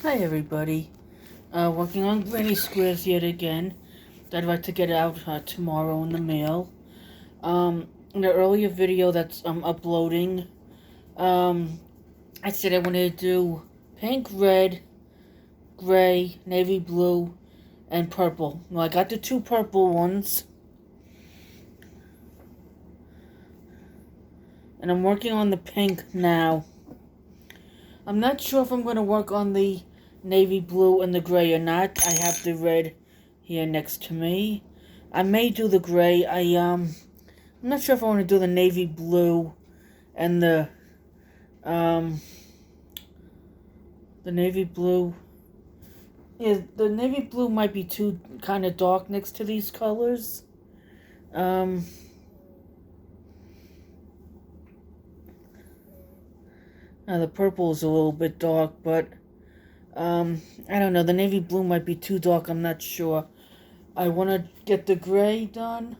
Hi everybody, working on granny squares yet again. I'd like to get out tomorrow in the mail. In the earlier video that's uploading, I said I wanted to do pink, red, gray, navy blue, and purple. Well, I got the two purple ones, and I'm working on the pink now. I'm not sure if I'm going to work on the navy blue and the gray or not. I have the red here next to me. I may do the gray. I'm not sure if I want to do the navy blue and the navy blue. Yeah, the navy blue might be too kind of dark next to these colors. Now the purple is a little bit dark, but I don't know. The navy blue might be too dark. I'm not sure. I want to get the gray done.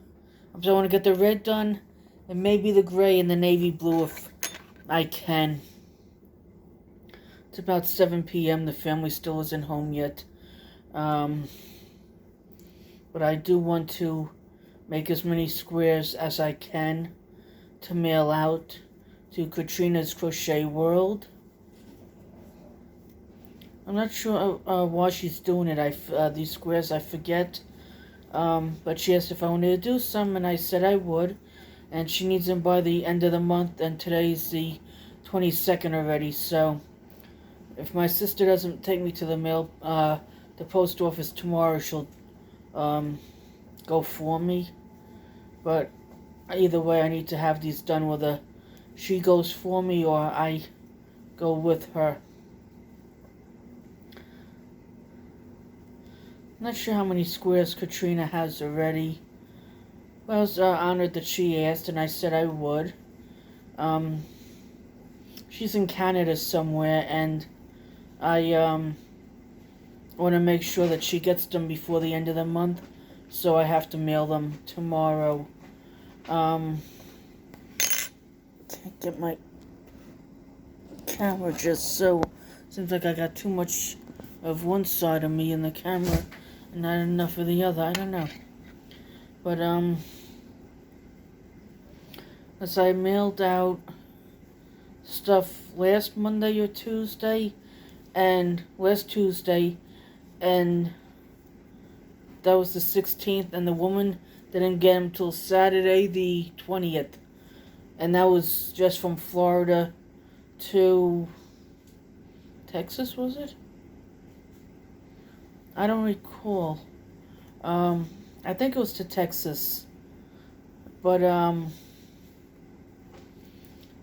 So I want to get the red done, and maybe the gray and the navy blue if I can. It's about 7 p.m. The family still isn't home yet. But I do want to make as many squares as I can to mail out to Katrina's Crochet World. I'm not sure why she's doing it. These squares, I forget. But she asked if I wanted to do some, and I said I would. And she needs them by the end of the month, and today's the 22nd already. So, if my sister doesn't take me to the post office tomorrow, she'll go for me. But either way, I need to have these done whether she goes for me or I go with her. I'm not sure how many squares Katrina has already. Well, I was honored that she asked, and I said I would. She's in Canada somewhere, and I want to make sure that she gets them before the end of the month, so I have to mail them tomorrow. Can't get my camera just so. Seems like I got too much of one side of me in the camera and not enough of the other. I don't know. But, as I mailed out stuff last Monday or Tuesday, and last Tuesday, and that was the 16th, and the woman didn't get them till Saturday the 20th. And that was just from Florida to Texas, was it? I don't recall. I think it was to Texas. But,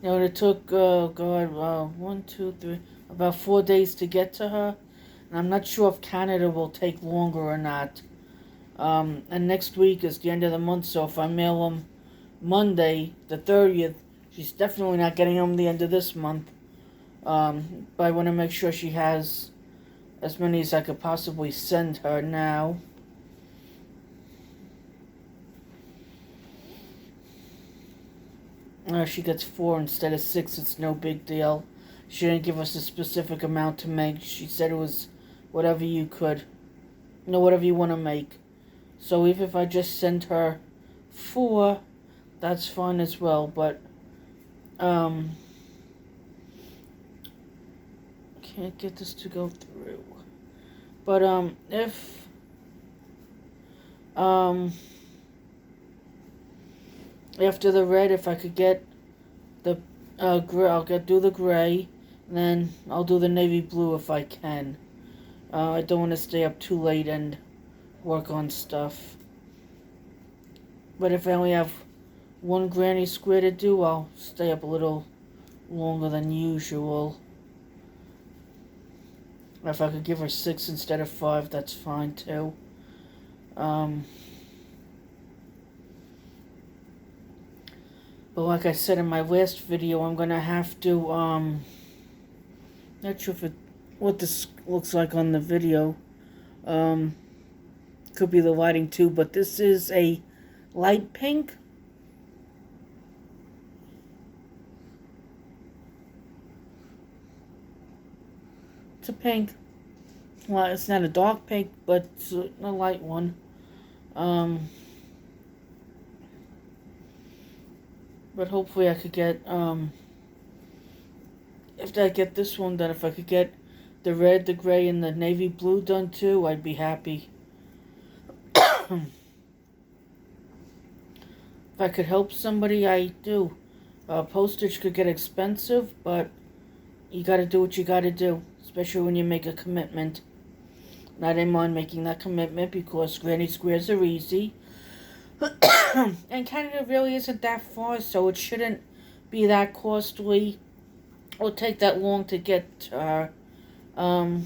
it took, about 4 days to get to her. And I'm not sure if Canada will take longer or not. And next week is the end of the month, so if I mail them Monday, the 30th, she's definitely not getting them the end of this month. But I want to make sure she has as many as I could possibly send her now. She gets 4 instead of 6. It's no big deal. She didn't give us a specific amount to make. She said it was whatever you could. Whatever you want to make. So even if I just send her 4, that's fine as well. But, can't get this to go through. But, if, after the red, if I could get the, gray, I'll do the gray, and then I'll do the navy blue if I can. I don't want to stay up too late and work on stuff. But if I only have one granny square to do, I'll stay up a little longer than usual. If I could give her 6 instead of 5, that's fine too. But like I said in my last video, I'm gonna have to, not sure what this looks like on the video. Could be the lighting too, but this is a light pink. It's a pink. Well, it's not a dark pink, but it's a light one. But hopefully I could get, if I get this one done, if I could get the red, the gray, and the navy blue done too, I'd be happy. If I could help somebody, I do. Postage could get expensive, but you gotta do what you gotta do, especially when you make a commitment. And I didn't mind making that commitment because granny squares are easy. And Canada really isn't that far, so it shouldn't be that costly or take that long to get mail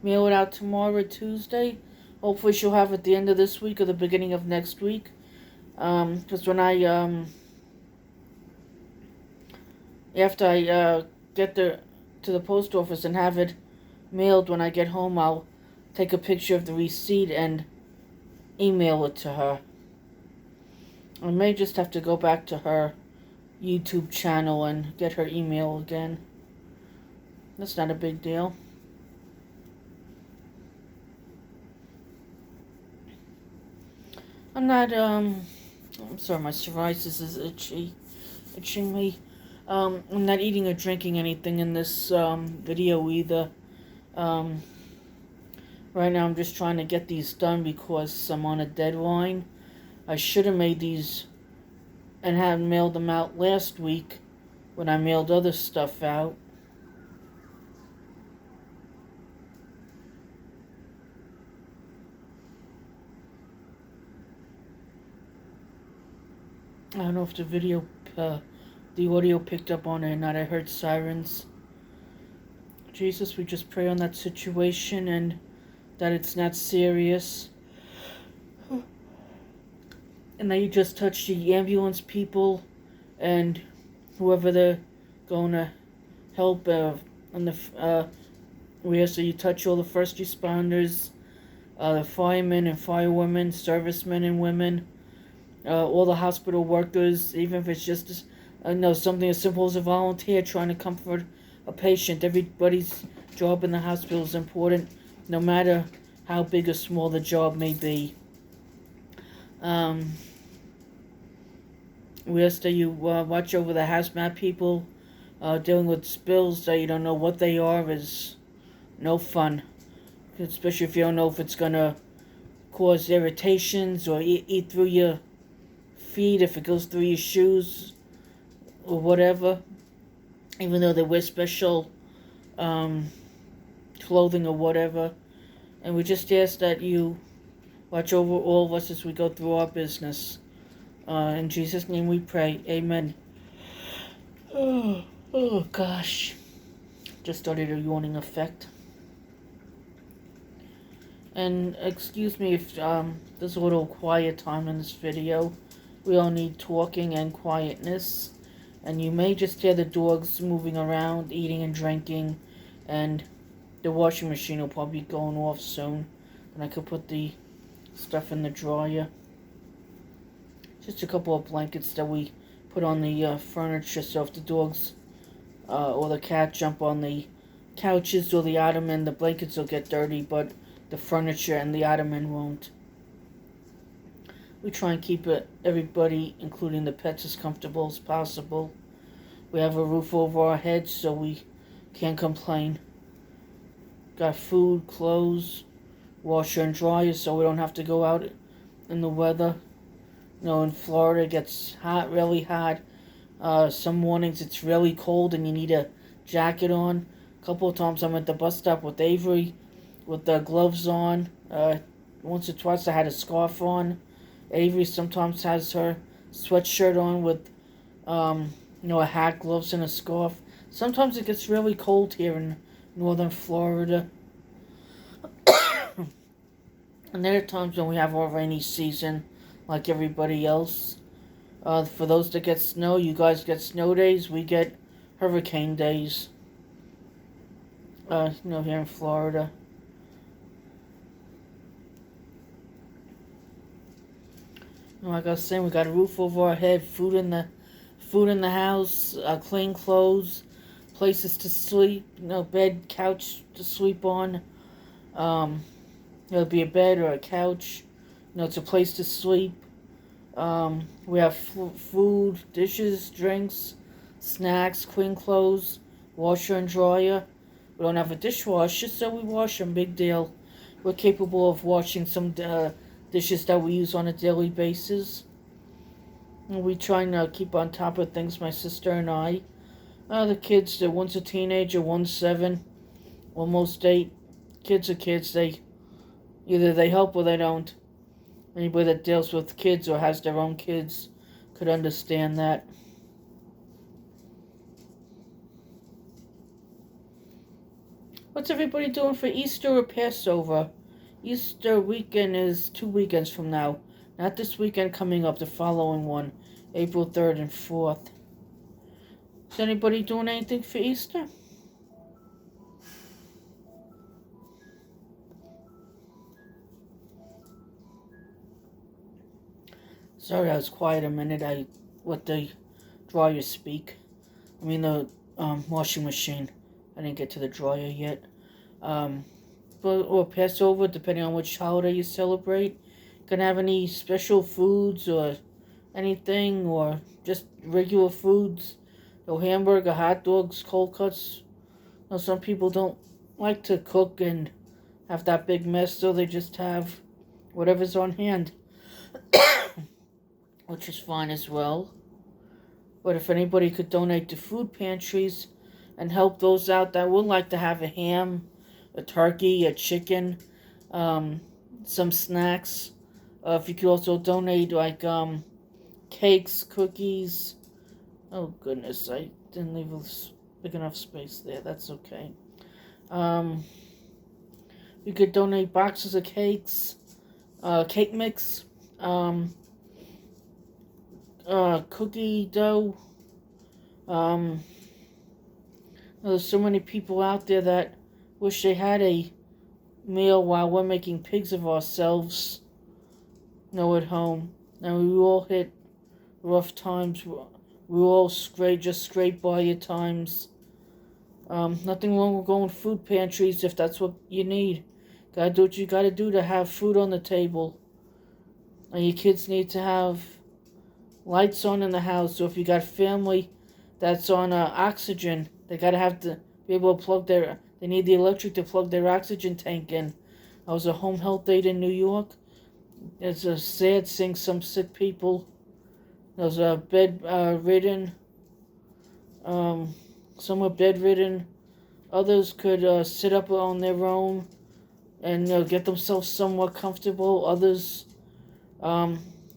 it out tomorrow, Tuesday. Hopefully she'll have it at the end of this week or the beginning of next week. Because when after I get to the post office and have it mailed when I get home, I'll take a picture of the receipt and email it to her. I may just have to go back to her YouTube channel and get her email again. That's not a big deal. I'm not, I'm sorry, my psoriasis is itching me. I'm not eating or drinking anything in this video either. Right now I'm just trying to get these done because I'm on a deadline. I should have made these and had mailed them out last week when I mailed other stuff out. I don't know if the audio picked up on it or not. I heard sirens. Jesus, we just pray on that situation and that it's not serious. And that you just touch the ambulance people and whoever they're going to help. We ask that you touch all the first responders, the firemen and firewomen, servicemen and women, all the hospital workers, even if it's just something as simple as a volunteer trying to comfort a patient. Everybody's job in the hospital is important, no matter how big or small the job may be. We ask that you watch over the hazmat people. Dealing with spills that you don't know what they are is no fun, especially if you don't know if it's going to cause irritations or eat through your feet, if it goes through your shoes or whatever. Even though they wear special clothing or whatever. And we just ask that you watch over all of us as we go through our business. In Jesus' name we pray. Amen. Oh gosh. Just started a yawning effect. And excuse me if there's a little quiet time in this video. We all need talking and quietness. And you may just hear the dogs moving around, eating and drinking. And the washing machine will probably be going off soon. And I could put the stuff in the dryer. Just a couple of blankets that we put on the furniture, so if the dogs or the cat jump on the couches or the ottoman, the blankets will get dirty, but the furniture and the ottoman won't. We try and keep everybody, including the pets, as comfortable as possible. We have a roof over our heads, so we can't complain. Got food, clothes, washer and dryer, so we don't have to go out in the weather. In Florida it gets hot, really hot. Some mornings it's really cold and you need a jacket on. A couple of times I'm at the bus stop with Avery with the gloves on. Once or twice I had a scarf on. Avery sometimes has her sweatshirt on with a hat, gloves, and a scarf. Sometimes it gets really cold here in northern Florida. And there are times when we have our rainy season like everybody else. For those that get snow, you guys get snow days, we get hurricane days. Here in Florida. Like I was saying, we got a roof over our head, food in the house, clean clothes, places to sleep, bed, couch to sleep on. It'll be a bed or a couch. It's a place to sleep. We have food, dishes, drinks, snacks, clean clothes, washer and dryer. We don't have a dishwasher, so we wash them. Big deal. We're capable of washing some dishes that we use on a daily basis. And we try and keep on top of things, my sister and I. The kids, one's a teenager, one's 7, almost 8. Kids are kids. Either they help or they don't. Anybody that deals with kids or has their own kids could understand that. What's everybody doing for Easter or Passover? Easter weekend is 2 weekends from now. Not this weekend coming up, the following one, April 3rd and 4th. Is anybody doing anything for Easter? Sorry, I was quiet a minute. I let the dryer speak. I mean the washing machine. I didn't get to the dryer yet. Or Passover, depending on which holiday you celebrate. Gonna have any special foods or anything, or just regular foods? No hamburger, hot dogs, cold cuts. Some people don't like to cook and have that big mess, so they just have whatever's on hand. Which is fine as well. But if anybody could donate to food pantries and help those out that would like to have a ham, a turkey, a chicken, some snacks. If you could also donate like cakes, cookies. Oh goodness, I didn't leave a big enough space there. That's okay. You could donate boxes of cakes, cake mix, cookie dough. There's so many people out there that wish they had a meal while we're making pigs of ourselves. At home. And we all hit rough times. We all just scrape by at times. Nothing wrong with going to food pantries if that's what you need. Gotta do what you gotta do to have food on the table. And your kids need to have lights on in the house. So if you got family that's on oxygen, they gotta have to be able to they need the electric to plug their oxygen tank in. I was a home health aide in New York. It's a sad seeing some sick people. There's a bedridden. Some are bedridden. Others could sit up on their own and get themselves somewhat comfortable. Others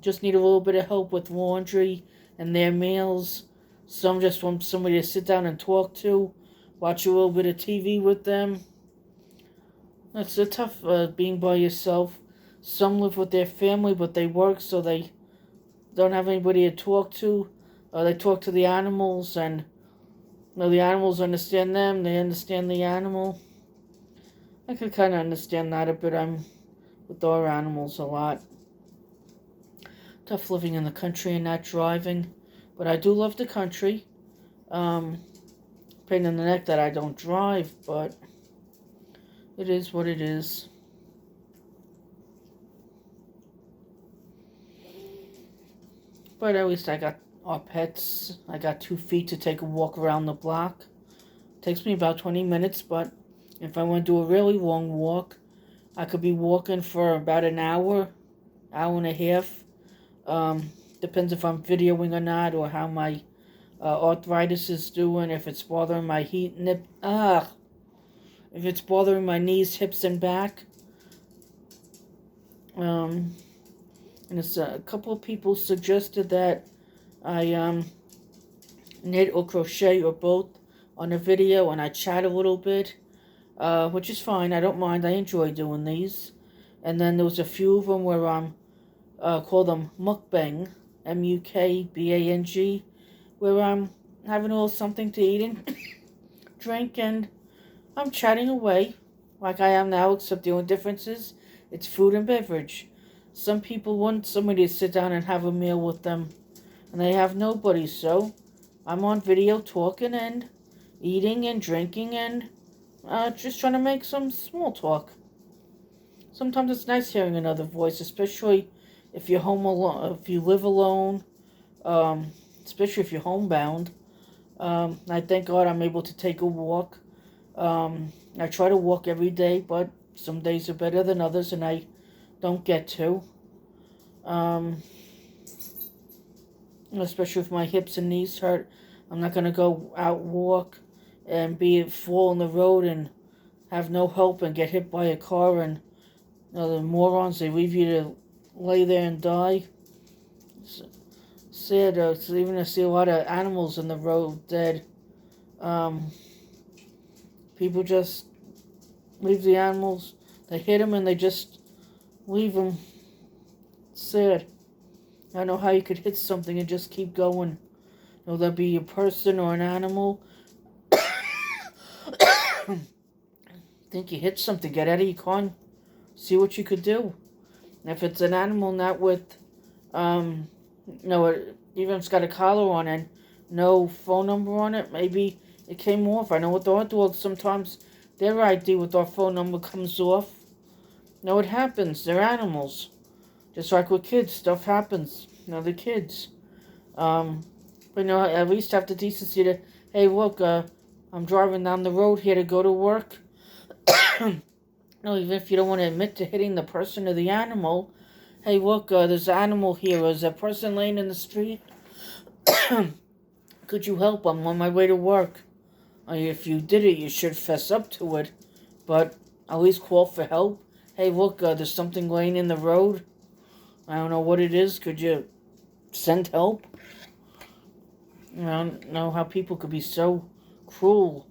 just need a little bit of help with laundry and their meals. Some just want somebody to sit down and talk to, watch a little bit of TV with them. It's a tough being by yourself. Some live with their family, but they work, so they don't have anybody to talk to. They talk to the animals, and the animals understand them. They understand the animal. I could kind of understand that a bit. I'm with our animals a lot. Tough living in the country and not driving, but I do love the country. Pain in the neck that I don't drive, but it is what it is. But at least I got our pets. I got 2 feet to take a walk around the block. Takes me about 20 minutes, but if I want to do a really long walk, I could be walking for about an hour and a half. Depends if I'm videoing or not, or how my arthritis is doing, if it's bothering my if it's bothering my knees, hips, and back. And it's a couple of people suggested that I knit or crochet or both on a video, and I chat a little bit, which is fine. I don't mind. I enjoy doing these. And then there was a few of them where I'm call them mukbang, mukbang, where I'm having a little something to eat and drink, and I'm chatting away like I am now, except the only difference is it's food and beverage. Some people want somebody to sit down and have a meal with them, and they have nobody, so I'm on video talking and eating and drinking and just trying to make some small talk. Sometimes it's nice hearing another voice, especially if you're home alone, if you live alone, um, especially if you're homebound. I thank God I'm able to take a walk. I try to walk every day, but some days are better than others, and I don't get to. Um, Especially if my hips and knees hurt, I'm not gonna go out walk and fall in the road and have no help and get hit by a car and the morons, they leave you to lay there and die. It's sad. It's even to see a lot of animals in the road dead. Um, People just leave the animals. They hit them and they just leave them. It's sad. I don't know how you could hit something and just keep going. Will that be a person or an animal? Think you hit something, get out of your car and see what you could do. And if it's an animal not with, even if it's got a collar on it, no phone number on it, maybe it came off. I know with our dogs, sometimes their ID with our phone number comes off. No, it happens. They're animals. Just like with kids, stuff happens. The kids. But at least have the decency to, hey, look, I'm driving down the road here to go to work. Even if you don't want to admit to hitting the person or the animal, hey, look, there's an animal here. There's a person laying in the street. Could you help? I'm on my way to work. If you did it, you should fess up to it. But at least call for help. Hey, look, there's something laying in the road. I don't know what it is. Could you send help? I don't know how people could be so cruel.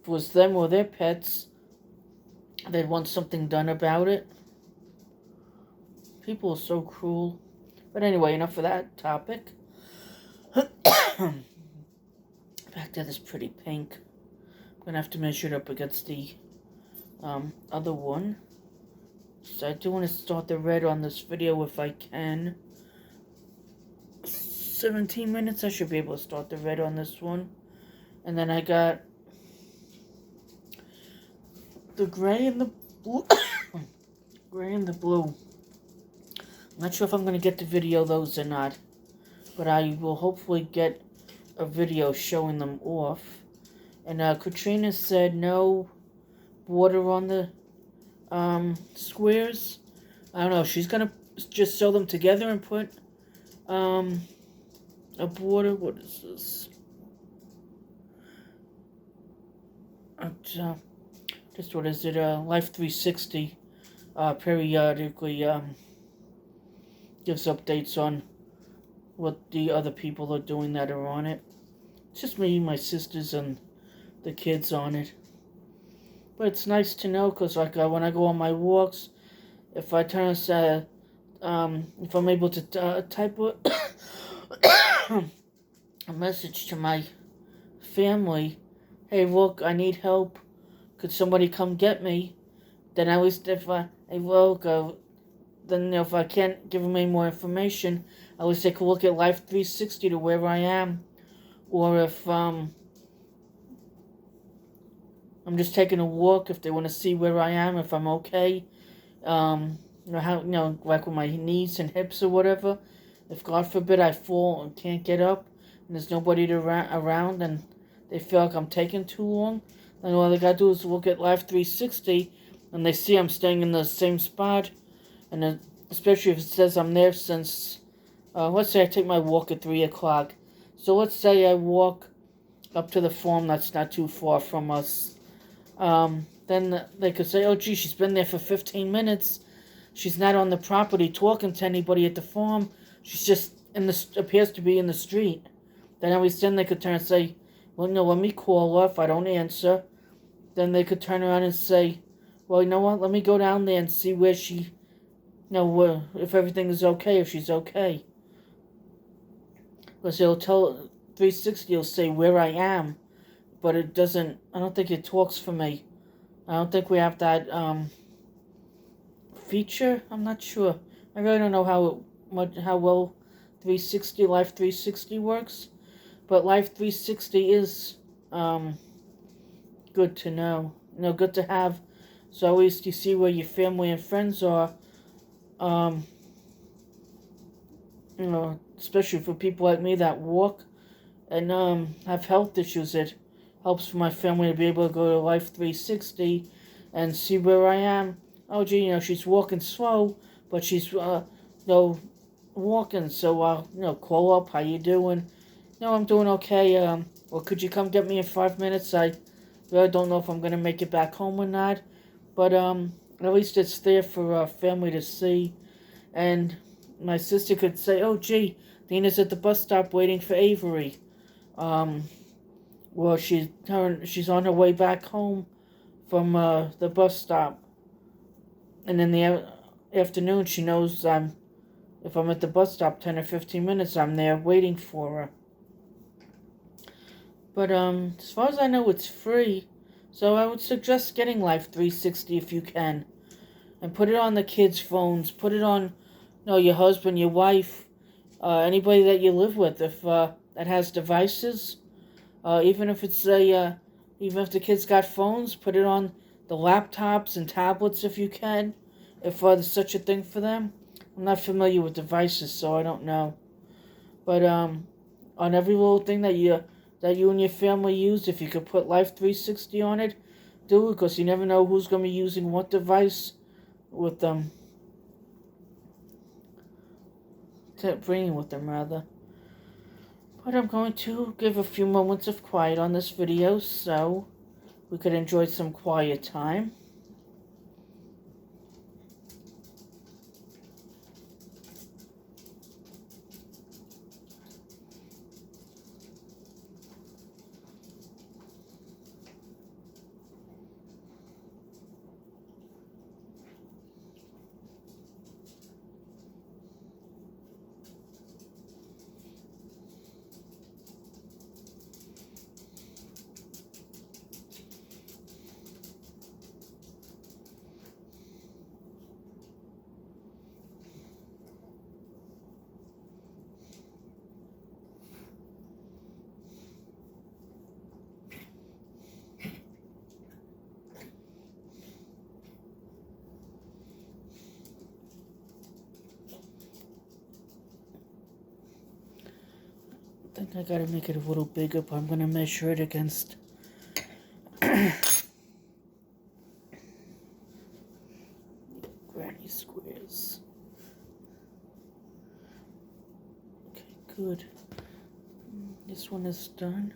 If it was them or their pets, they'd want something done about it. People are so cruel. But anyway, enough of that topic. Back to this pretty pink. I'm going to have to measure it up against the other one. So I do want to start the red on this video if I can. 17 minutes, I should be able to start the red on this one. And then I got the gray and the blue. Gray and the blue. I'm not sure if I'm going to get to video those or not. But I will hopefully get a video showing them off. And Katrina said no border on the squares. I don't know. She's going to just sew them together and put a border. What is this? Just what is it? Life 360 periodically gives updates on what the other people are doing that are on it. It's just me, my sisters, and the kids on it. But it's nice to know because, like, when I go on my walks, if I turn if I'm able to type a message to my family, hey, look, I need help. Could somebody come get me? Then at least if then if I can't give them any more information, at least they could look at Life 360 to where I am. Or if I'm just taking a walk, if they want to see where I am, if I'm okay, like with my knees and hips or whatever. If God forbid I fall and can't get up, and there's nobody around, and they feel like I'm taking too long, then all they gotta do is look at Life 360, and they see I'm staying in the same spot, and especially if it says I'm there since, let's say I take my walk at 3 o'clock. So let's say I walk up to the farm that's not too far from us. Then they could say, oh, gee, she's been there for 15 minutes. She's not on the property talking to anybody at the farm. She's just appears to be in the street. Then they could turn and say, well, no, let me call her if I don't answer. Then they could turn around and say, well, you know what, let me go down there and see where she, if everything is okay, if she's okay. Because it'll tell 360, it'll say where I am, but it doesn't, I don't think it talks for me. I don't think we have that feature. I'm not sure. I really don't know how well Life 360 works. But Life 360 is um, good to know. Good to have. So at least you see where your family and friends are. Um, especially for people like me that walk and have health issues. It helps for my family to be able to go to Life 360 and see where I am. Oh, gee, she's walking slow, but she's walking. So I'll call up. How you doing? No, I'm doing okay. Well, could you come get me in 5 minutes? I really don't know if I'm gonna make it back home or not, but at least it's there for family to see, and my sister could say, "Oh, gee, Dina's at the bus stop waiting for Avery." Um, well, she's on her way back home from the bus stop, and in the afternoon she knows if I'm at the bus stop 10 or 15 minutes, I'm there waiting for her. But as far as I know, it's free, so I would suggest getting Life 360 if you can, and put it on the kids' phones. Put it on, your husband, your wife, anybody that you live with, if that has devices. Even if even if the kids got phones, put it on the laptops and tablets if you can, if there's such a thing for them. I'm not familiar with devices, so I don't know. But on every little thing that you and your family use, if you could put Life 360 on it, do it, because you never know who's going to be using what device with them. Bringing with them, rather. But I'm going to give a few moments of quiet on this video so we could enjoy some quiet time. I think I gotta make it a little bigger, but I'm gonna measure it against granny squares. Okay, good. This one is done.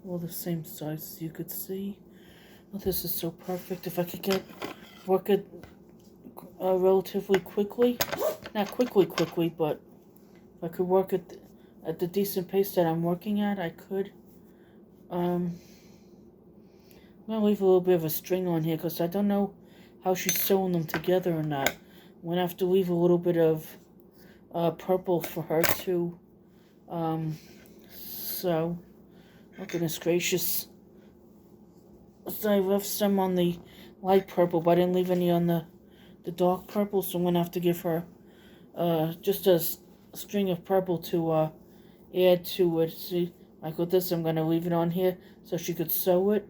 All the same size as you could see. Oh, this is so perfect. If I could work it relatively quickly, not quickly, but if I could work it at the decent pace that I'm working at, I could. I'm going to leave a little bit of a string on here because I don't know how she's sewing them together or not. I'm going to have to leave a little bit of purple for her to sew. Oh, goodness gracious. So I left some on the light purple, but I didn't leave any on the dark purple, so I'm going to have to give her just a string of purple to add to it. See, like with this, I'm going to leave it on here so she could sew it.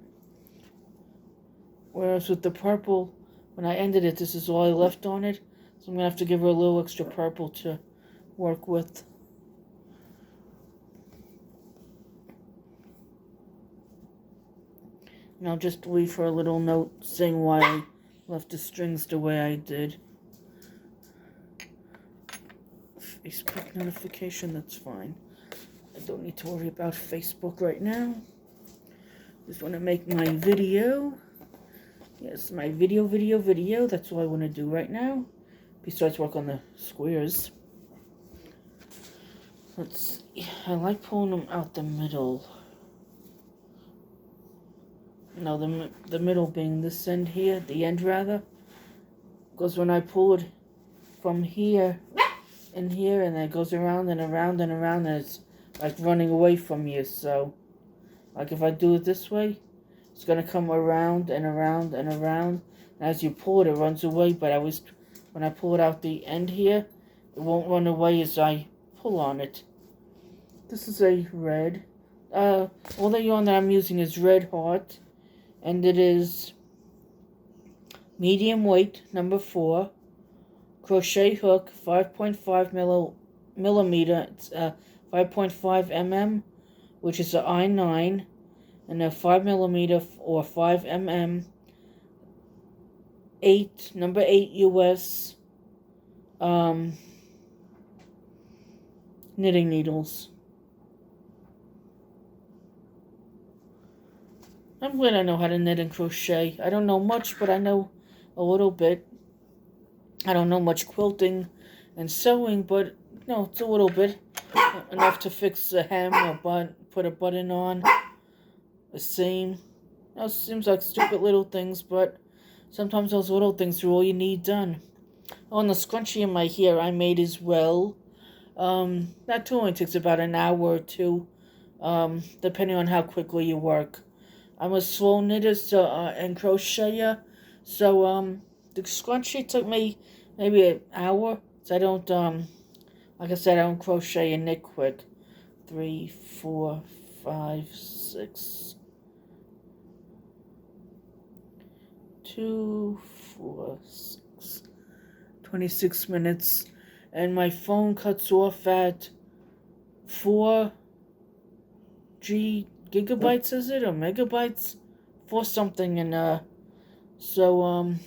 Whereas with the purple, when I ended it, this is all I left on it. So I'm going to have to give her a little extra purple to work with. And I'll just leave her a little note saying why I left the strings the way I did. Facebook notification, that's fine. I don't need to worry about Facebook right now. Just want to make my video. Yes, my video. That's what I want to do right now. Besides work on the squares. Let's see. I like pulling them out the middle. No, the middle being this end here, the end rather. Because when I pull it from here and here, and then it goes around and around and around, and it's like running away from you. So, like if I do it this way, it's going to come around and around and around. And as you pull it, it runs away. But when I pull it out the end here, it won't run away as I pull on it. This is a red. All the yarn that I'm using is Red Heart, and it is medium weight, number 4, crochet hook, 5.5 millimeter, it's 5.5 mm, which is an I9, and a 5 millimeter or 5 mm, number 8 US, knitting needles. I'm glad I know how to knit and crochet. I don't know much, but I know a little bit. I don't know much quilting and sewing, but no, it's a little bit. Enough to fix a hem or put a button on, a seam. It seems like stupid little things, but sometimes those little things are all you need done. Oh, and the scrunchie in my hair I made as well. That too only takes about an hour or two, depending on how quickly you work. I'm a slow knitter and crocheter, so the scrunchie took me maybe an hour. So I don't like I said, I don't crochet and knit quick. 3, 4, 5, 6, 2, 4, 6, 26 minutes, and my phone cuts off at 4 gigabytes, is it, or megabytes, for something, and so I'm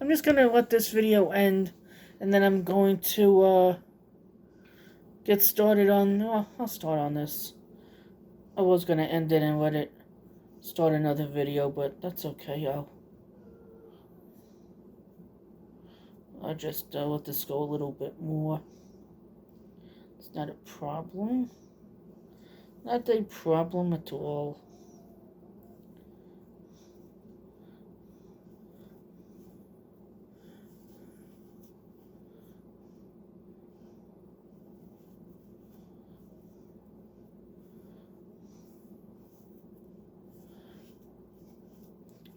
just gonna let this video end, and then I'm going to get started on. Well, I'll start on this. I was gonna end it and let it start another video, but that's okay. I'll just let this go a little bit more. It's not a problem. Not a problem at all.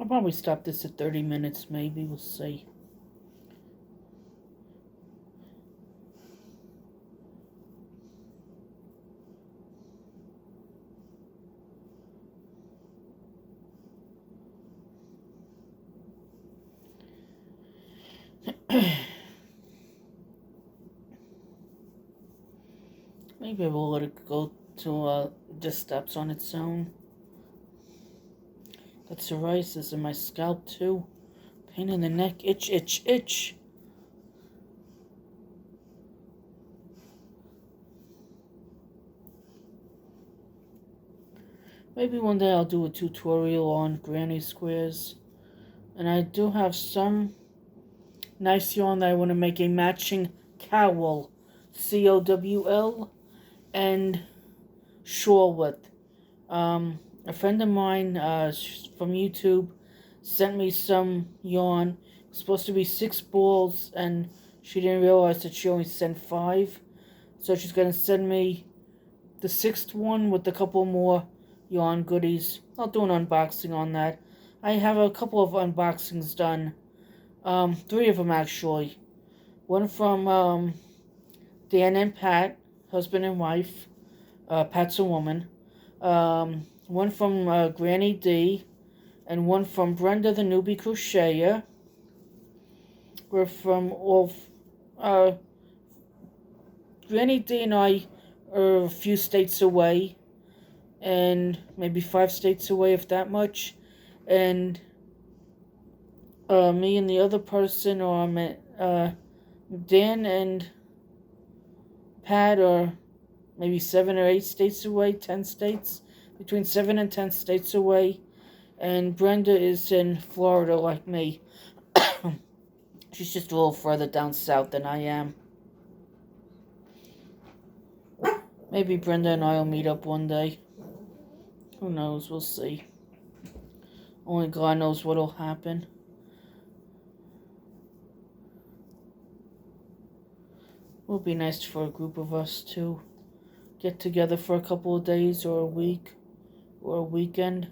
I'll probably stop this at 30 minutes, maybe. We'll see. Maybe we'll let it go till just stops on its own. Got psoriasis in my scalp too. Pain in the neck, itch, itch, itch. Maybe one day I'll do a tutorial on granny squares. And I do have some nice yarn that I want to make a matching cowl, COWL, and shawl with. A friend of mine from YouTube sent me some yarn. It was supposed to be 6 balls, and she didn't realize that she only sent 5. So she's going to send me the 6th one with a couple more yarn goodies. I'll do an unboxing on that. I have a couple of unboxings done. 3 of them actually. One from Dan and Pat, husband and wife. Pat's a woman. One from Granny D, and one from Brenda the Newbie Crocheter. We're from all. Granny D and I are a few states away, and maybe 5 states away, if that much. And me and the other person, or Dan and Pat, are maybe 7 or 8 states away, 10 states, between 7 and 10 states away. And Brenda is in Florida like me. She's just a little further down south than I am. Maybe Brenda and I will meet up one day. Who knows? We'll see. Only God knows what'll happen. It would be nice for a group of us to get together for a couple of days or a week or a weekend.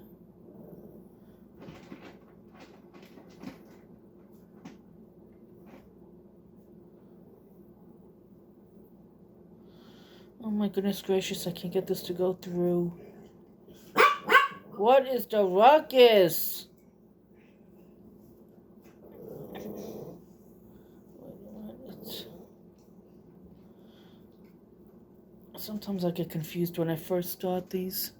my goodness gracious, I can't get this to go through. What is the ruckus? Sometimes I get confused when I first start these.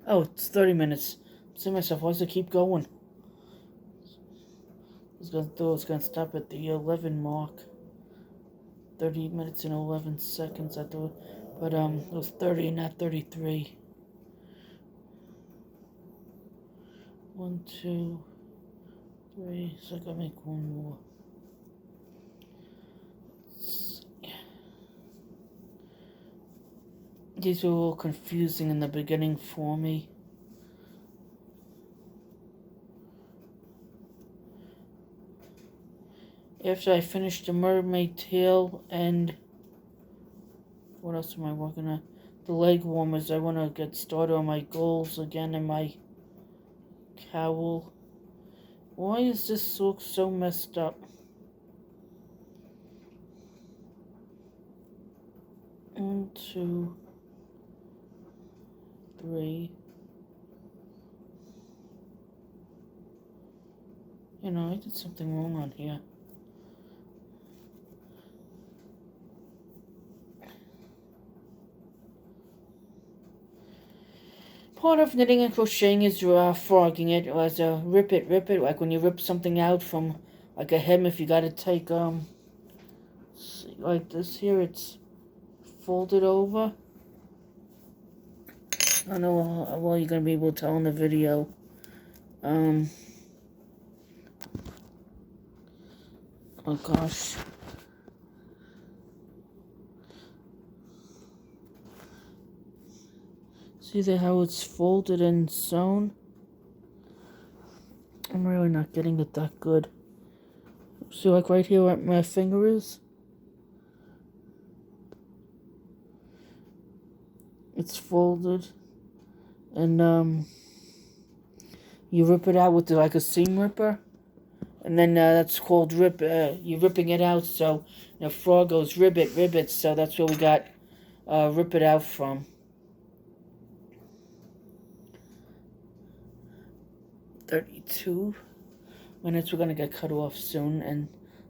Oh, it's 30 minutes. I'm saying to myself, why does it keep going? It's gonna stop at the 11 mark. 30 minutes and 11 seconds, I thought. But it was 30, not 33. 1, 2, 3. So I gotta make one more. These were a little confusing in the beginning for me. After I finish the mermaid tail and what else am I working on? The leg warmers, I want to get started on my goals again and my cowl. Why is this look so messed up? 1, 2, 3. You know, I did something wrong on here. Part of knitting and crocheting is frogging it, or as a rip it, like when you rip something out from like a hem. If you got to take like this here, it's folded over. I don't know how well you're gonna be able to tell in the video. Oh gosh. See there how it's folded and sewn? I'm really not getting it that good. See, like right here where my finger is? It's folded. And you rip it out with like a seam ripper. And then that's called you're ripping it out, so frog goes ribbit, so that's where we got rip it out from. 32 minutes, we're gonna get cut off soon, and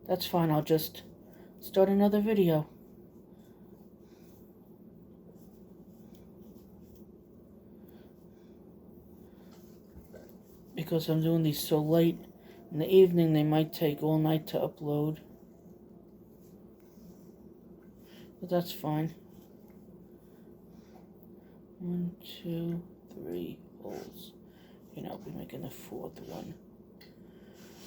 that's fine. I'll just start another video. Because I'm doing these so late in the evening, they might take all night to upload. But that's fine. 1, 2, 3 holes. And I'll be making the 4th one.